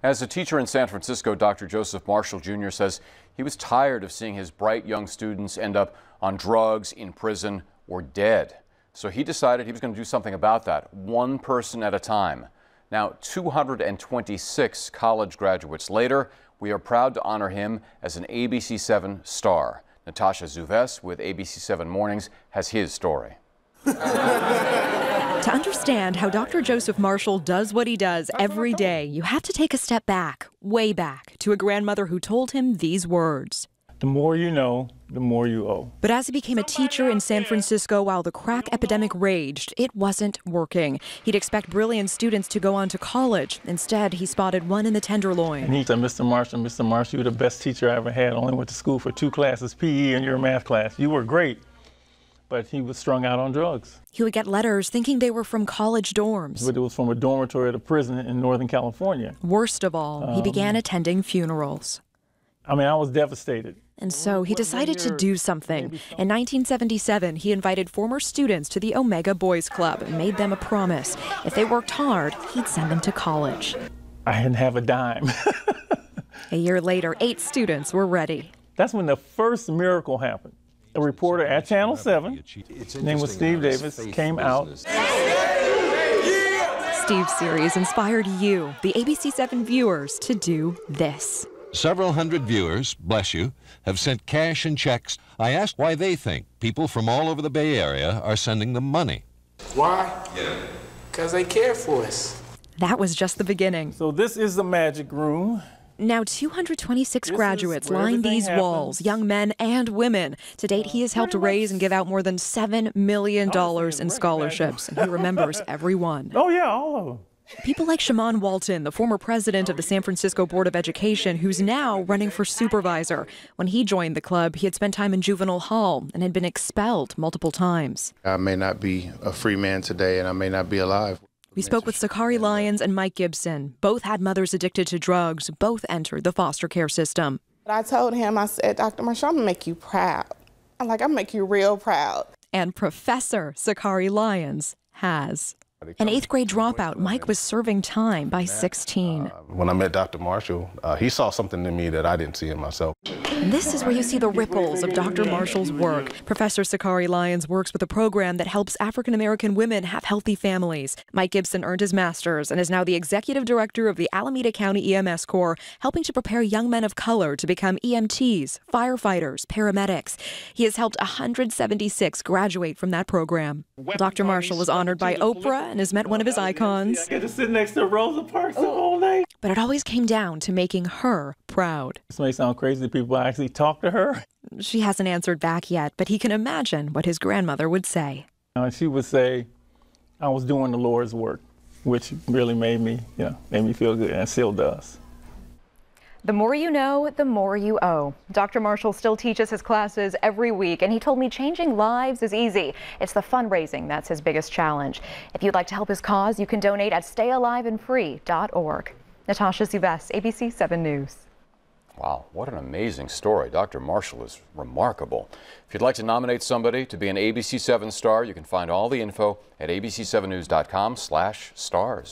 As a teacher in San Francisco, Dr. Joseph Marshall Jr. says he was tired of seeing his bright young students end up on drugs, in prison, or dead. So he decided he was going to do something about that, one person at a time. Now, 226 college graduates later, we are proud to honor him as an ABC7 star. Natasha Zuves with ABC7 Mornings has his story. To understand how Dr. Joseph Marshall does what he does every day, you have to take a step back, way back, to a grandmother who told him these words. The more you know, the more you owe. But as he became a teacher in San Francisco while the crack epidemic raged, it wasn't working. He'd expect brilliant students to go on to college. Instead, he spotted one in the Tenderloin. And he said, Mr. Marshall, you were the best teacher I ever had. Only went to school for 2 classes, PE and your math class. You were great. But he was strung out on drugs. He would get letters thinking they were from college dorms. But it was from a dormitory at a prison in Northern California. Worst of all, he began attending funerals. I mean, I was devastated. And so he decided to do something. In 1977, he invited former students to the Omega Boys Club and made them a promise. If they worked hard, he'd send them to college. I didn't have a dime. A year later, 8 students were ready. That's when the first miracle happened. A reporter at Channel 7, his name was Steve Davis, came out. Steve's series inspired you, the ABC7 viewers, to do this. Several hundred viewers, bless you, have sent cash and checks. I asked why they think people from all over the Bay Area are sending them money. Why? Because they care for us. That was just the beginning. So this is the magic room. Now 226 graduates line these walls, young men and women. To date, he has helped raise and give out more than $7 million in scholarships, and he remembers every one. Oh yeah, all of them. People like Shaman Walton, the former president of the San Francisco Board of Education, who's now running for supervisor. When he joined the club, he had spent time in juvenile hall and had been expelled multiple times. I may not be a free man today, and I may not be alive. We spoke with Sakari Lyons and Mike Gibson. Both had mothers addicted to drugs. Both entered the foster care system. I told him, I said, Dr. Marshall, I'm going to make you proud. I'm going to make you real proud. And Professor Sakari Lyons has. An 8th grade dropout, Mike was serving time by 16. When I met Dr. Marshall, he saw something in me that I didn't see in myself. And this is where you see the ripples of Dr. Marshall's work. Professor Sakari Lyons works with a program that helps African-American women have healthy families. Mike Gibson earned his master's and is now the executive director of the Alameda County EMS Corps, helping to prepare young men of color to become EMTs, firefighters, paramedics. He has helped 176 graduate from that program. Dr. Marshall was honored by Oprah and has met one of his icons. I get to sit next to Rosa Parks the whole night. But it always came down to making her proud. This may sound crazy to people, I actually talk to her. She hasn't answered back yet, but he can imagine what his grandmother would say. She would say, I was doing the Lord's work, which really made me feel good, and it still does. The more you know, the more you owe. Dr. Marshall still teaches his classes every week, and he told me changing lives is easy. It's the fundraising that's his biggest challenge. If you'd like to help his cause, you can donate at stayaliveandfree.org. Natasha Zuves, ABC7 News. Wow, what an amazing story. Dr. Marshall is remarkable. If you'd like to nominate somebody to be an ABC7 star, you can find all the info at abc7news.com/stars.